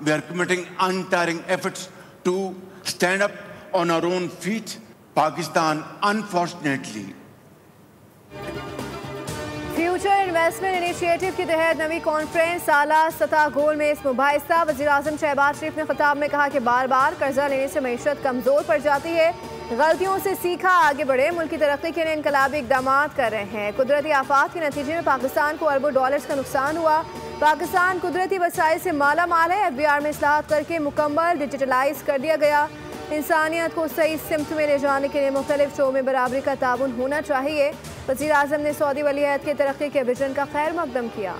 We are committing untiring efforts to stand up on our own feet. Pakistan, unfortunately, future investment initiative के तहत नवी conference साला सतह गोल में इस मुबाहिसा वज़ीर-ए-आज़म शहबाज शरीफ ने खिताब में कहा कि बार बार कर्जा लेने से मईशत कमज़ोर पड़ जाती है। गलतियों से सीखा, आगे बढ़े, मुल्क की तरक्की के लिए इनकलाबी इक़दाम कर रहे हैं। कुदरती आफात के नतीजे में पाकिस्तान को अरबों डॉलर्स का नुकसान हुआ। पाकिस्तान कुदरती वसाइल से माला माल है। FBR में इस्लाहात करके मुकम्मल डिजिटलाइज कर दिया गया। इंसानियत को सही सिमत में ले जाने के लिए मुख्तलिफ शोबों में बराबरी का ताउन होना चाहिए। वज़ीर-ए-आज़म ने सऊदी वलीअहद के तरक्की के विजन का खैर मकदम किया।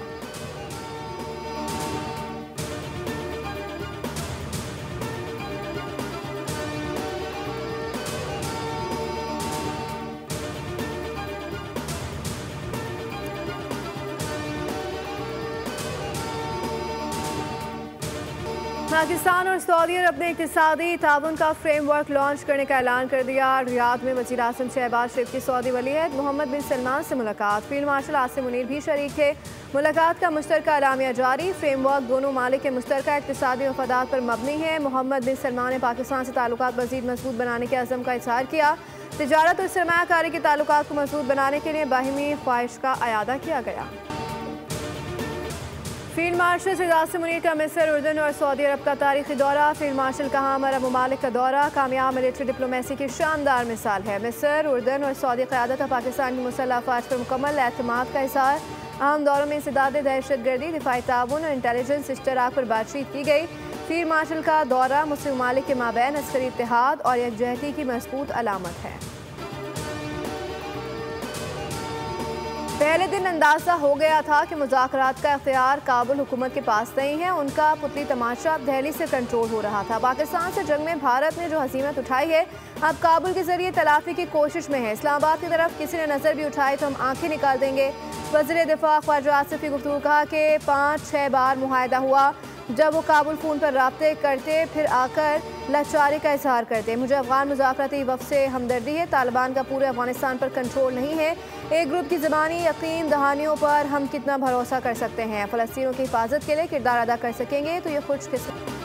पाकिस्तान और सऊदी अरब ने इक़्तिसादी ताउन का फ्रेमवर्क लॉन्च करने का ऐलान कर दिया। रियाद में वज़ीर-ए-आज़म शहबाज शरीफ की सऊदी वलीअहद मोहम्मद बिन सलमान से मुलाकात। फील्ड मार्शल आसिम मुनीर भी शरीक थे। मुलाकात का मुश्तरका एलामिया जारी। फ्रेमवर्क दोनों मालिक के मुश्तरका इक़्तिसादी मफादात पर मबनी है। मोहम्मद बिन सलमान ने पाकिस्तान से ताल्लुकात मज़ीद मजबूत बनाने के अज़म का इज़हार किया। तिजारत और सरमायाकारी के ताल्लुकात को मजबूत बनाने के लिए बाहिमी ख्वाहिश का अयादा किया गया। फील्ड मार्शल सैयद आसिम मुनीर का मिस्र, उर्दन और सऊदी अरब का तारीखी दौरा। फील्ड मार्शल का हम अरब ममालिक का दौरा कामयाब मिलिट्री डिप्लोमेसी की शानदार मिसाल है। मिस्र, उर्दन और सऊदी क़यादत का पाकिस्तान की मुसल्लह अफ़वाज पर मुकम्मल एतमाद का इज़हार। अहम दौरों में इंसदाद दहशतगर्दी, दिफाई ताउन और इंटेलिजेंस इश्तराक पर बातचीत की गई। फील्ड मार्शल का दौरा मुस्लिम ममालिक के माबैन अस्करी इत्तेहाद और यकजहती की मजबूत अलामत है। पहले दिन अंदाज़ा हो गया था कि मुज़ाकरात का इख्तियार काबुल हुकूमत के पास नहीं है। उनका पुतली तमाशा दिल्ली से कंट्रोल हो रहा था। पाकिस्तान से जंग में भारत ने जो हज़ीमत उठाई है, अब काबुल के जरिए तलाफी की कोशिश में है। इस्लामाबाद की तरफ किसी ने नज़र भी उठाई तो हम आंखें निकाल देंगे। वज़ीर दिफा ख्वाजा आसिफ की गुफ्तगू कहा कि 5-6 बार मुआहदा हुआ। जब वो काबुल फ़ोन पर राब्ते करते फिर आकर लाचारी का इजहार करते। मुझे अफगान मुज़ाकराती वफ़द से हमदर्दी है। तालिबान का पूरे अफगानिस्तान पर कंट्रोल नहीं है। एक ग्रुप की ज़बानी यकीन दहानियों पर हम कितना भरोसा कर सकते हैं। फ़लस्तीनियों की हिफाजत के लिए किरदार अदा कर सकेंगे तो ये खुशकिस्मत।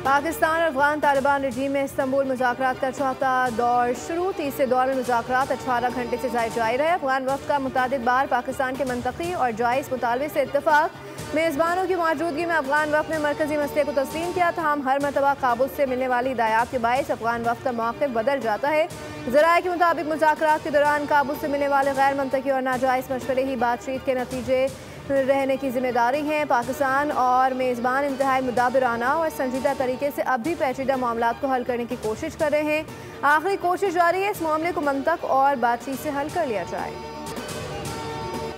पाकिस्तान और अफगान तालिबान रजीम में इस्तंबुल मुज़ाकरात का चौथा दौर शुरू। तीसरे दौर में मुज़ाकरात 18 घंटे से ज़ायद जारी रहे। अफगान वफ़द का मुतादिद बार पाकिस्तान के मंतकी और जायज़ मुतालबे से इत्तफ़ाक़। मेज़बानों की मौजूदगी में अफगान वफ़द ने मरकज़ी मसले को तस्लीम किया था। हम हर मरतबा काबुल से मिलने वाली हिदायत के बायस अफगान वफ़द का मौक़िफ़ बदल जाता है। ज़राए के मुताबिक मुज़ाकरात के दौरान काबुल से मिलने वाले गैर मंतकी और नाजायज़ मशवरे ही बातचीत के नतीजे रहने की जिम्मेदारी है। पाकिस्तान और मेज़बान इंतहाई मुदाबिराना और संजीदा तरीके से अब भी पेचीदा मामलात को हल करने की कोशिश कर रहे हैं। आखिरी कोशिश जारी है इस मामले को मंतक और बातचीत से हल कर लिया जाए।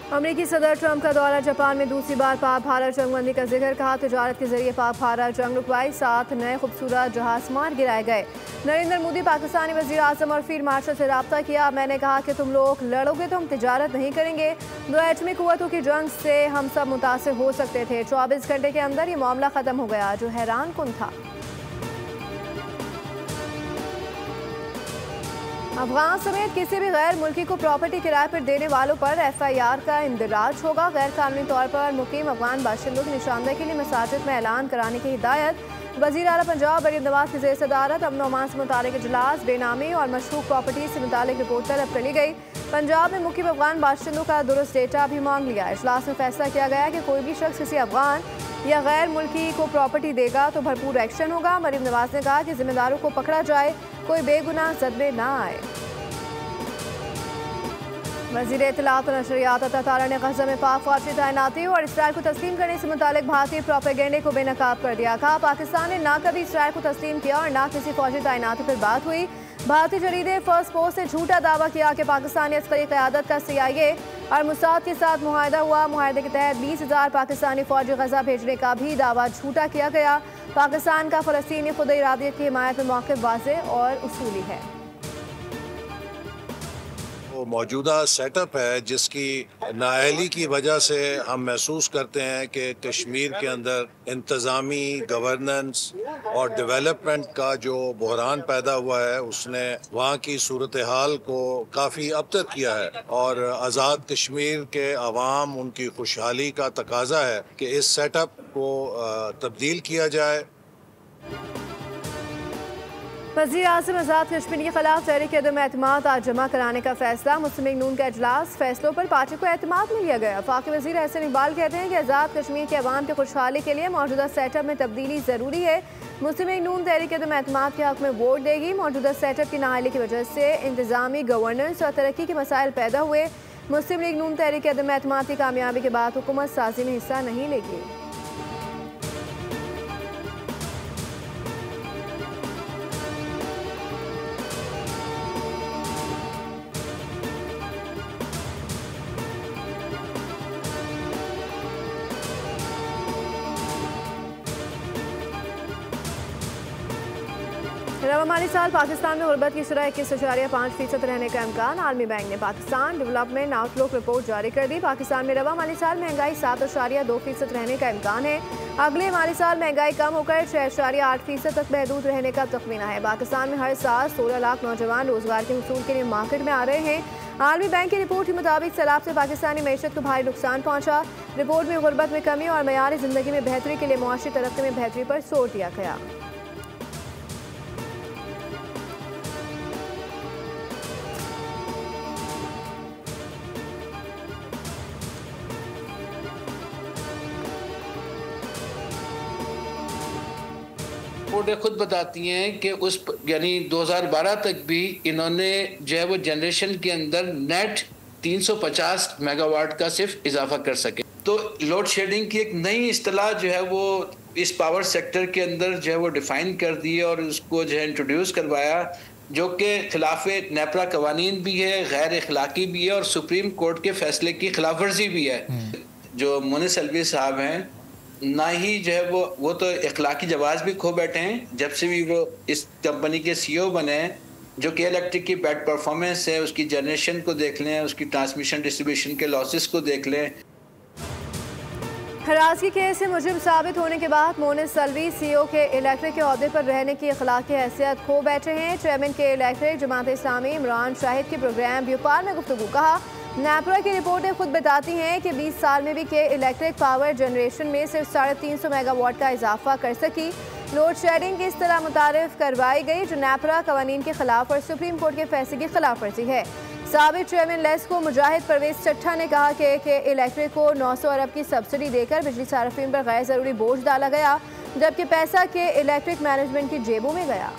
अमेरिकी सदर ट्रंप का दौरा। जापान में दूसरी बार पाक भारत जंगबंदी का जिक्र। कहा तिजारत के जरिए पाक भारत जंग रुकवाई। 7 नए खूबसूरत जहाज मार गिराए गए। नरेंद्र मोदी पाकिस्तानी वज़ीर आज़म और फील्ड मार्शल से रब्ता किया। मैंने कहा कि तुम लोग लड़ोगे तो हम तिजारत नहीं करेंगे। 2 एटमी कुव्वतों की जंग से हम सब मुतासिर हो सकते थे। 24 घंटे के अंदर ये मामला ख़त्म हो गया, जो हैरान कुन था। अफगान समेत किसी भी गैर मुल्की को प्रॉपर्टी किराए पर देने वालों पर FIR का इंदराज होगा। गैर कानूनी तौर पर मुकीम अफगान बाशिंदों की निशानदेही के लिए मसाजिद में ऐलान कराने की हिदायत। वज़ीर आला पंजाब मरीम नवाज की ज़ेर सदारत अमन अमान से मुतालिक इजलास। बेनामी और मशकूक प्रॉपर्टी से मुतालिक रिपोर्ट तलब कर ली गई। पंजाब में मुकीम अफगान बाशिंदों का दुरुस्त डेटा भी मांग लिया। इजलास में फैसला किया गया कि कोई भी शख्स किसी अफगान या गैर मुल्की को प्रॉपर्टी देगा तो भरपूर एक्शन होगा। मरीम नवाज ने कहा कि जिम्मेदारों को पकड़ा जाए, कोई बेगुनाह ज़दमे ना आए। वज़ीर इत्तलात और नशरियात अता तारा ने गज़ा में पाक फ़ौज की तैनाती और इसराइल को तस्लीम करने से मुतालिक भारतीय प्रोपेगेंडे को बेनकाब कर दिया। कहा पाकिस्तान ने ना कभी इसराइल को तस्लीम किया और ना किसी फौजी तैनाती पर बात हुई। भारतीय जरीदे फर्स्ट पोस्ट ने झूठा दावा किया कि पाकिस्तानी अस्करी क़यादत का CIA और मुसाद के साथ मुआहदा हुआ। मुआहदे के तहत 20,000 पाकिस्तानी फौजी गज़ा भेजने का भी दावा झूठा किया गया। पाकिस्तान का फ़लस्तीनी खुद इरादियत की हिमायत में मौक़िफ़ वाज़ेह और उसूली है। मौजूदा सेटअप है जिसकी नाअहली की वजह से हम महसूस करते हैं कि कश्मीर के अंदर इंतज़ामी गवर्नेंस और डेवलपमेंट का जो बहरान पैदा हुआ है उसने वहाँ की सूरत हाल को काफ़ी अबतर किया है और आज़ाद कश्मीर के अवाम उनकी खुशहाली का तकाजा है कि इस सेटअप को तब्दील किया जाए। वज़ीर-ए-आज़म आज़ाद कश्मीर के खिलाफ तहरीक अदम एतमाद आज जमा कराने का फैसला। मुस्लिम लीग नून का इजलास, फैसलों पर पार्टी को एतमाद में लिया गया। वफाकी वज़ीर एहसन इकबाल कहते हैं कि आज़ाद कश्मीर के अवाम की खुशहाली के लिए मौजूदा सेटअप में तब्दीली ज़रूरी है। मुस्लिम लीग नून तहरीक अदम एतमाद के हक़ में वोट देगी। मौजूदा सेटअप की नाअहली की वजह से इंतज़ामी गवर्नेंस और तरक्की के मसाइल पैदा हुए। मुस्लिम लीग नून तहरीक अदम एतमाद की कामयाबी के बाद हुकूमत साजी में हिस्सा नहीं लेगी। रवा माली साल पाकिस्तान में गुर्बत की शरह 21.5% रहने का इम्कान। आलमी बैंक ने पाकिस्तान डेवलपमेंट आउटलुक रिपोर्ट जारी कर दी। पाकिस्तान में रवा माली साल महंगाई 7.2% रहने का इम्कान है। अगले माली साल महंगाई कम होकर 6.8% तक महदूद रहने का तखमीना है। पाकिस्तान में हर साल 16 लाख नौजवान रोजगार के हुसूल के लिए मार्केट में आ रहे हैं। आलमी बैंक की रिपोर्ट के मुताबिक सैलाब से पाकिस्तानी मैशत को भारी नुकसान पहुंचा। रिपोर्ट में गुर्बत में कमी और मयार जिंदगी में बेहतरी के लिए मुआशी तरक्की में बेहतरी पर जोर दिया गया। रिपोर्टें खुद बताती हैं कि उस यानी 2012 तक भी इन्होंने जो है वो जनरेशन के अंदर नेट 350 मेगावाट का सिर्फ इजाफा कर सके। तो लोड शेडिंग की एक नई इस्तिलाह जो है वो इस पावर सेक्टर के अंदर जो है वो डिफाइन कर दी और उसको जो है इंट्रोड्यूस करवाया, जो कि खिलाफ नेपरा कवानीन भी है, गैर अखलाकी भी है और सुप्रीम कोर्ट के फैसले की खिलाफ वर्जी भी है। जो मुनिस अलवी साहब हैं ना ही जो है वो तो अखलाकी जवाब भी खो बैठे हैं जब से भी वो इस कंपनी के CEO बने हैं। जो कि इलेक्ट्रिक की बैड परफॉर्मेंस है, उसकी जनरेशन को देख लें, उसकी ट्रांसमिशन डिस्ट्रीब्यूशन के लॉसेस को देख लें। हरासगी केस से मुजरिम साबित होने के बाद मोनिस अलवी CEO के इलेक्ट्रिक के अहदे पर रहने की अखलाकी हैसियत खो बैठे हैं। चेयरमैन के इलेक्ट्रिक जमात इस्लामी इमरान शाहिद के प्रोग्राम भोपाल में गुफ्तगू। कहा, नेपरा की रिपोर्टें खुद बताती हैं कि 20 साल में भी के इलेक्ट्रिक पावर जनरेशन में सिर्फ 350 मेगावाट का इजाफा कर सकी। लोड शेडिंग इस तरह मुतारिफ करवाई गई जो नेपरा कवानीन के खिलाफ और सुप्रीम कोर्ट के फैसले की खिलाफ वर्जी है। साबिक चेयरमैन लेस्को मुजाहिद परवेज चट्ठा ने कहा कि इलेक्ट्रिक को 900 अरब की सब्सिडी देकर बिजली सार्फिन पर गैर ज़रूरी बोझ डाला गया, जबकि पैसा के इलेक्ट्रिक मैनेजमेंट की जेबों में गया।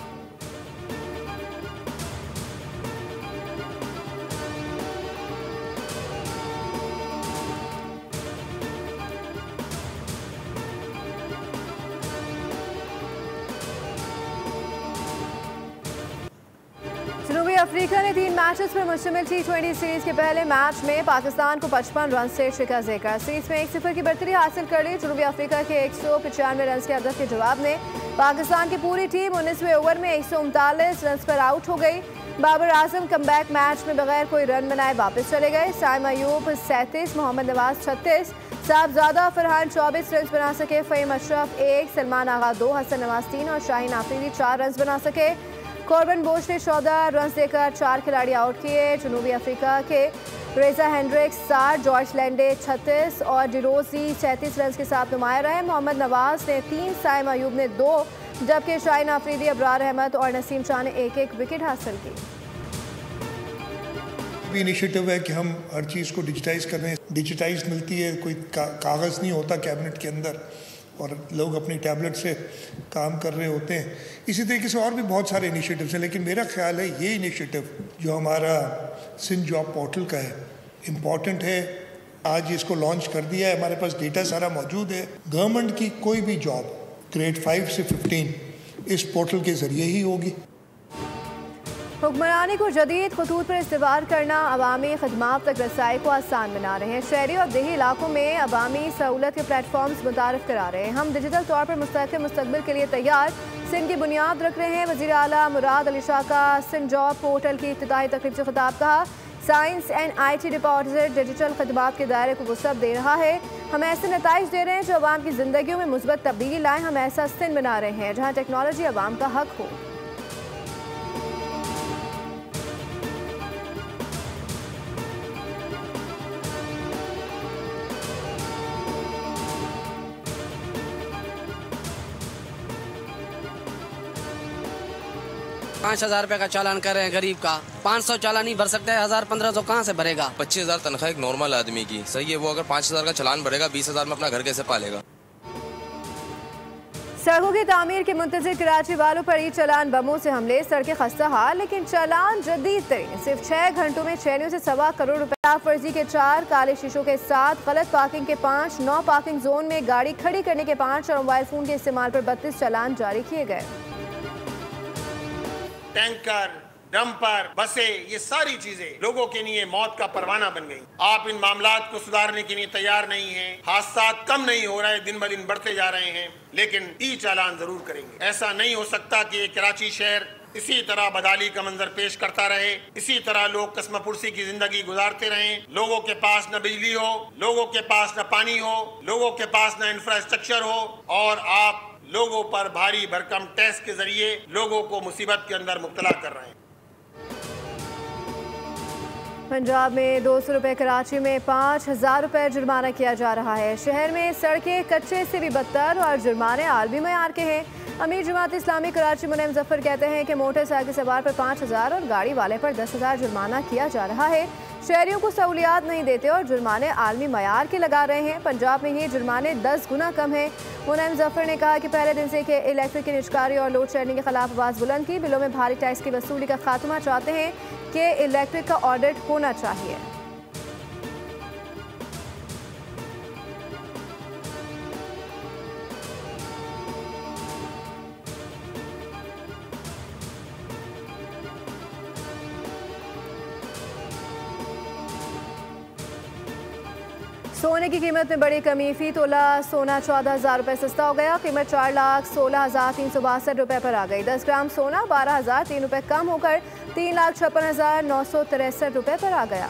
जनूबी अफ्रीका ने 3 मैचेस पर मुश्तमिल T20 सीरीज के पहले मैच में पाकिस्तान को 55 रन से शिकस्त देकर सीरीज में 1-0 की बढ़तरी हासिल कर ली। जनूबी अफ्रीका के 195 रन के हदफ के जवाब में पाकिस्तान की पूरी टीम 19वें ओवर में 139 रन पर आउट हो गई। बाबर आजम कमबैक मैच में बगैर कोई रन बनाए वापस चले गए। साइम अयूब 37, मोहम्मद नवाज 36, साहबजादा फरहान 24 रन बना सके। फ़हीम अशरफ 1, सलमान आगा 2, हसन नवाज 3 और शाहीन आफरीदी 4 रन बना सके। कॉर्बन बोश ने 14 रन देकर 4 खिलाड़ी आउट किए। जनूबी अफ्रीका के रेजा हेंड्रिक्स 60, जॉर्ज लैंडे 36 और डिरोजी 37 रन के साथ नुमाया रहे। मोहम्मद नवाज ने 3, साइम अयूब ने 2, जबकि शाहीन आफरीदी, अबरार अहमद और नसीम शाह ने 1-1 विकेट हासिल की। भी इनिशिएटिव है कि हम हर चीज़ को डिजिटाइज कर रहे हैं। डिजिटाइज मिलती है, कोई कागज़ नहीं होता कैबिनेट के अंदर और लोग अपनी टैबलेट से काम कर रहे होते हैं। इसी तरीके से और भी बहुत सारे इनिशिएटिव्स हैं, लेकिन मेरा ख्याल है ये इनिशिएटिव जो हमारा सिंध जॉब पोर्टल का है इम्पॉर्टेंट है। आज इसको लॉन्च कर दिया है, हमारे पास डेटा सारा मौजूद है। गवर्नमेंट की कोई भी जॉब ग्रेड 5 से 15 इस पोर्टल के ज़रिए ही होगी। हुक्मरानी को जदीद खतूत पर इस्तेमाल करना अवामी खदमात तक रसाई को आसान बना रहे हैं। शहरी और देही इलाकों में अवामी सहूलत के प्लेटफॉर्म्स मुतारफ़ करा रहे हैं। हम डिजिटल तौर पर मुस्तक़बिल के लिए तैयार सिंध की बुनियाद रख रहे हैं। वज़ीर आला मुराद अली शाह का सिंध जॉब पोर्टल की इफ्तिताही तकरीब से खिताब। कहा, science and IT deposit digital खदमात के दायरे को वसअत दे रहा है। हम ऐसे नताइज दे रहे हैं जो अवाम की ज़िंदगियों में मुस्बत तब्दीली लाएँ। हम ऐसा सिंध बना रहे हैं जहाँ टेक्नोलॉजी अवाम का हक हो। ₹5,000 का चालान कर रहे हैं गरीब का, 500 चालान नहीं भर सकते, 1,000-1,500 कहाँ से भरेगा? 25,000 तनख्वाह एक नॉर्मल आदमी की सही है, वो अगर 5,000 का चालान भरेगा 20,000 में अपना घर कैसे पालेगा? सड़कों की तामीर के मुंतज़िर कराची वालों पर ई चालान बमों से हमले, सड़कें खस्ता हाल, लेकिन चालान जदीद तरीन। सिर्फ 6 घंटों में छेनियों से ₹1.25 करोड़, फर्जी के 4, काले शीशों के 7, गलत पार्किंग के 5, 9 पार्किंग जोन में गाड़ी खड़ी करने के 5 और मोबाइल फोन के इस्तेमाल पर 32 चालान जारी किए गए। टैंकर, डंपर, बसें, ये सारी चीजें लोगों के लिए मौत का परवाना बन गई। आप इन मामलात को सुधारने के लिए तैयार नहीं हैं। हादसा कम नहीं हो रहे, दिन ब दिन बढ़ते जा रहे हैं, लेकिन ई चालान जरूर करेंगे। ऐसा नहीं हो सकता कि कराची शहर इसी तरह बदहाली का मंजर पेश करता रहे, इसी तरह लोग कसमपुरसी की जिंदगी गुजारते रहें। लोगों के पास न बिजली हो, लोगों के पास न पानी हो, लोगों के पास न इंफ्रास्ट्रक्चर हो, और आप लोगों पर भारी भरकम टैक्स के जरिए लोगों को मुसीबत के अंदर मुब्तला कर रहे हैं। पंजाब में ₹200, कराची में ₹5,000 जुर्माना किया जा रहा है। शहर में सड़कें कच्चे से भी बदतर और जुर्माने आलमी मयार के हैं। अमीर जमात इस्लामी कराची मुनीम जफर कहते हैं कि मोटरसाइकिल सवार पर 5,000 और गाड़ी वाले पर 10,000 जुर्माना किया जा रहा है। शहरियों को सहूलियात नहीं देते और जुर्माने आलमी मयार के लगा रहे हैं। पंजाब में ये जुर्माने 10 गुना कम हैं। मुनीम जफर ने कहा कि पहले दिन से इलेक्ट्रिक की निजकारी और लोड शेडिंग के खिलाफ आवाज़ बुलंद की। बिलों में भारी टैक्स की वसूली का खात्मा चाहते हैं कि इलेक्ट्रिक का ऑडिट होना चाहिए। सोने की कीमत में बड़ी कमी, फी तोला सोना ₹14,000 सस्ता हो गया। कीमत ₹4,16,362 पर आ गई। 10 ग्राम सोना ₹12,003 कम होकर ₹3,56,963 पर आ गया।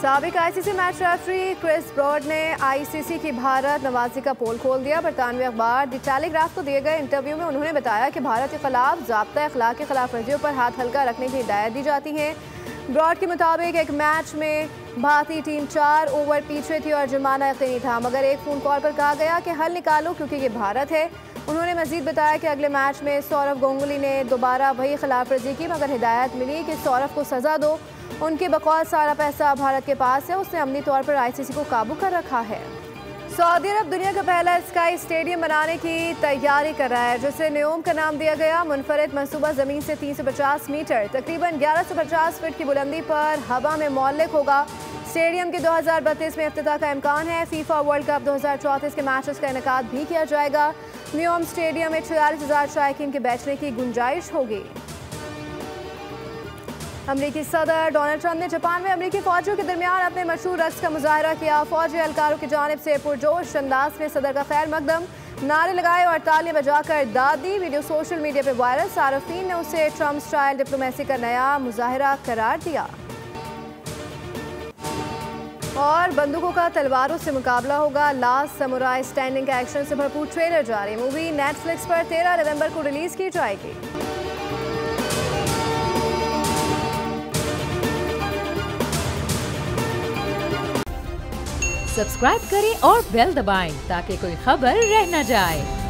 साबिक ICC match referee Chris Broad ने ICC की भारत नवाजी का पोल खोल दिया। बरतानवी अखबार द टेलीग्राफ को दिए गए इंटरव्यू में उन्होंने बताया कि भारत के खिलाफ ज़ाब्ता अखलाक की खिलाफ वर्जियों पर हाथ हल्का रखने की हिदायत दी जाती है। ब्रॉड के मुताबिक एक मैच में भारतीय टीम 4 ओवर पीछे थी और जुर्माना यकीनी था, मगर एक फ़ोन कॉल पर कहा गया कि हल निकालो क्योंकि ये भारत है। उन्होंने मजीद बताया कि अगले मैच में सौरव गांगुली ने दोबारा वही खिलाफ वर्जी की, मगर हिदायत मिली कि सौरव को सज़ा दो। उनके बकौल सारा पैसा भारत के पास है, उसने अमली तौर पर ICC को काबू कर रखा है। सऊदी अरब दुनिया का पहला स्काई स्टेडियम बनाने की तैयारी कर रहा है, जिसे न्योम का नाम दिया गया। मुनफरद मंसूबा ज़मीन से 350 मीटर तकरीबन 1150 फीट की बुलंदी पर हवा में मौलिक होगा। स्टेडियम के 2032 में इफ्तिताह का इम्कान है। फीफा वर्ल्ड कप 2034 के मैचेस का इनेकाद भी किया जाएगा। न्योम स्टेडियम में 46,000 शायकीन के बैठने की गुंजाइश होगी। अमरीकी सदर डोनाल्ड ट्रंप ने जापान में अमरीकी फौजियों के दरमियान अपने मशहूर रक्स का मुजाहरा किया। फौजी एहलकारों की जानिब से पुरजोश अंदाज में सदर का खैर मकदम, नारे लगाए और तालियां बजाकर दाद दी। वीडियो सोशल मीडिया पर वायरल। सार्फिन ने उसे ट्रंप स्टाइल डिप्लोमेसी का नया मुजाहरा करार दिया। और बंदूकों का तलवारों से मुकाबला होगा, लास्ट समुराई स्टैंडिंग का एक्शन से भरपूर ट्रेलर जारी। मूवी नेटफ्लिक्स पर 13 नवंबर को रिलीज की जाएगी। सब्सक्राइब करें और बेल दबाएं ताकि कोई खबर रह न जाए।